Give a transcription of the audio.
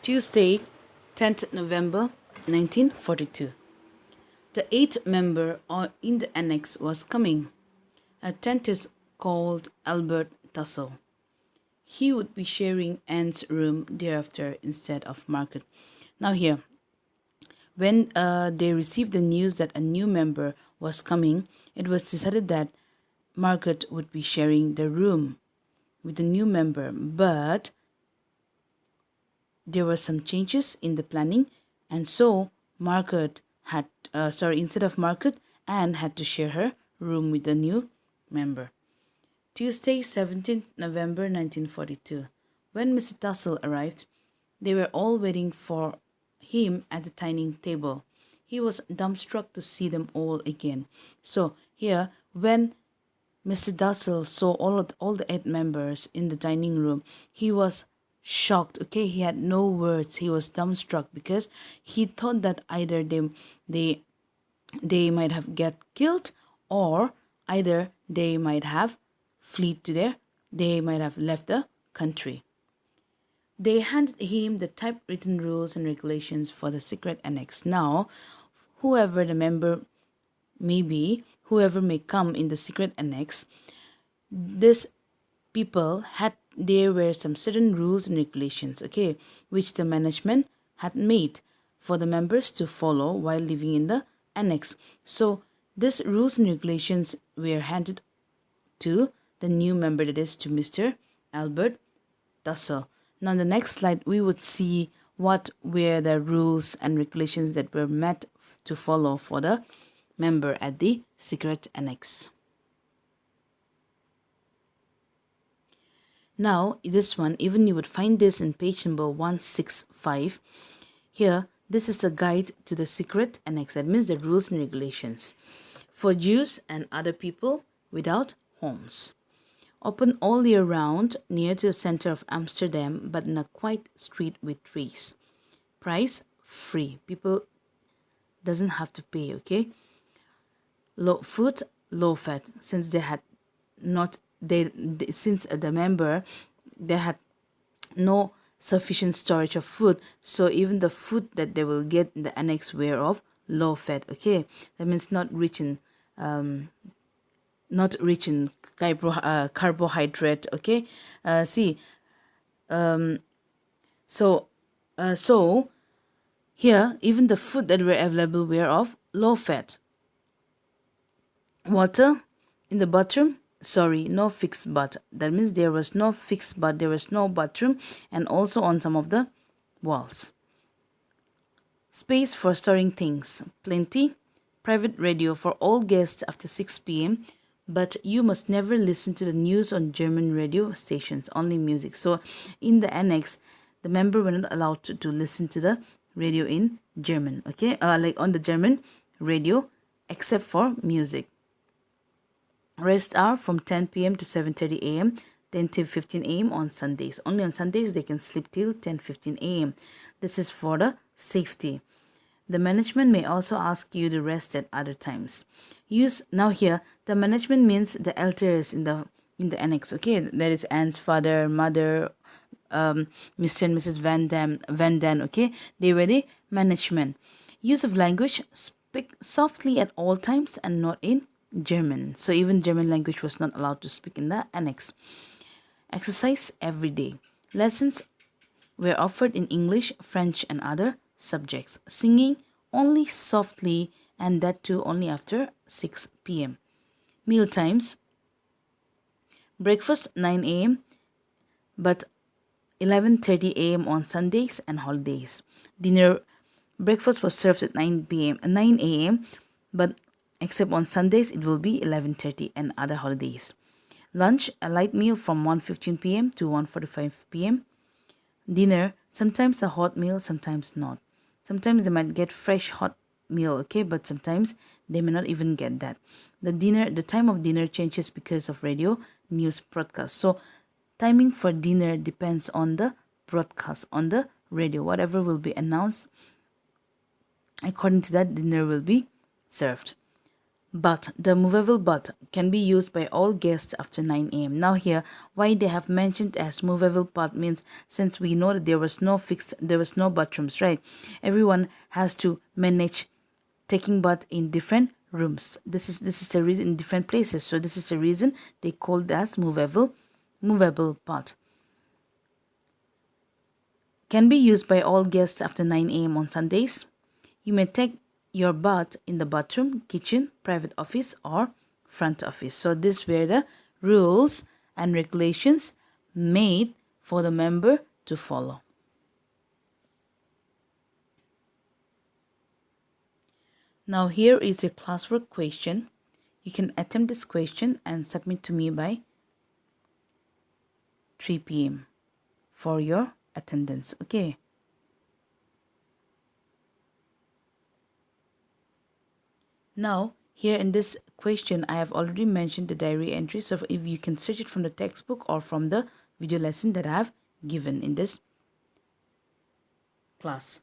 Tuesday, 10th November 1942. The eighth member in the annex was coming. A dentist called Albert Tussle. He would be sharing Anne's room thereafter instead of Margaret. Now here, when they received the news that a new member was coming, it was decided that Margaret would be sharing the room with the new member, but there were some changes in the planning, and so instead of Margaret, Anne had to share her room with the new member. Tuesday, 17th November 1942. When Mr. Tussle arrived, they were all waiting for him at the dining table. He was dumbstruck to see them all again. So here, when Mr. Tussle saw all the eight members in the dining room, he was shocked. Okay, he had no words. He was dumbstruck because he thought that either they might have get killed, or either they might have they might have left the country. They handed him the typewritten rules and regulations for the secret annex. Now, whoever the member may be, whoever may come in the secret annex, this people there were some certain rules and regulations, okay, which the management had made for the members to follow while living in the annex. So these rules and regulations were handed to the new member, that is to Mr. Albert Tussle. Now in the next slide, we would see what were the rules and regulations that were meant to follow for the member at the secret annex. Now, this one, even you would find this in page number 165. Here, this is a guide to the secret annex. That means the rules and regulations for Jews and other people without homes. Open all year round, near to the center of Amsterdam, but in a quiet street with trees. Price free. People doesn't have to pay. Okay. Low food, low fat. Since they had not since the member they had no sufficient storage of food, so even the food that they will get in the annex were of low fat. Okay, that means not rich in carbohydrate. Okay, so here even the food that were available were of low fat. Water in the bathroom, no fixed bath. That means there was no fixed bath, there was no bathroom, and also on some of the walls. Space for storing things, plenty. Private radio for all guests after 6 p.m. But you must never listen to the news on German radio stations, only music. So in the annex, the member were not allowed to listen to the radio in German, okay? Like on the German radio, except for music. Rest hour from 10 p.m. to 7:30 a.m., 10 till 15 a.m. on Sundays. Only on Sundays they can sleep till 10:15 a.m. This is for the safety. The management may also ask you to rest at other times. Now here the management means the elders in the annex. Okay, that is Anne's father, mother, Mr. and Mrs. Van Dam. Okay, they were the management. Use of language: speak softly at all times and not in German. So even German language was not allowed to speak in the annex. Exercise every day. Lessons were offered in English, French, and other subjects. Singing only softly, and that too only after 6 p.m. Meal times: breakfast 9 a.m. but 11:30 a.m. on Sundays and holidays. Breakfast was served at 9 a.m. but except on Sundays it will be 11:30 and other holidays. Lunch, a light meal from 1:15 p.m. to 1:45 p.m. Dinner, sometimes a hot meal, sometimes not. Sometimes they might get fresh hot meal, okay, but sometimes they may not even get that. The time of dinner changes because of radio news broadcast. So timing for dinner depends on the broadcast on the radio. Whatever will be announced, according to that, dinner will be served. But the movable but can be used by all guests after 9 a.m. Now here, why they have mentioned as movable but means, since we know that there was no bathrooms, right? Everyone has to manage taking bath in different rooms. This is the reason, in different places. So this is the reason they called as movable but. Can be used by all guests after 9 a.m. on Sundays. You may take your bath in the bathroom, kitchen, private office, or front office. So these were the rules and regulations made for the member to follow. Now here is a classwork question. You can attempt this question and submit to me by 3 p.m. for your attendance. Okay. Now, here in this question, I have already mentioned the diary entry. So if you can search it from the textbook or from the video lesson that I have given in this class.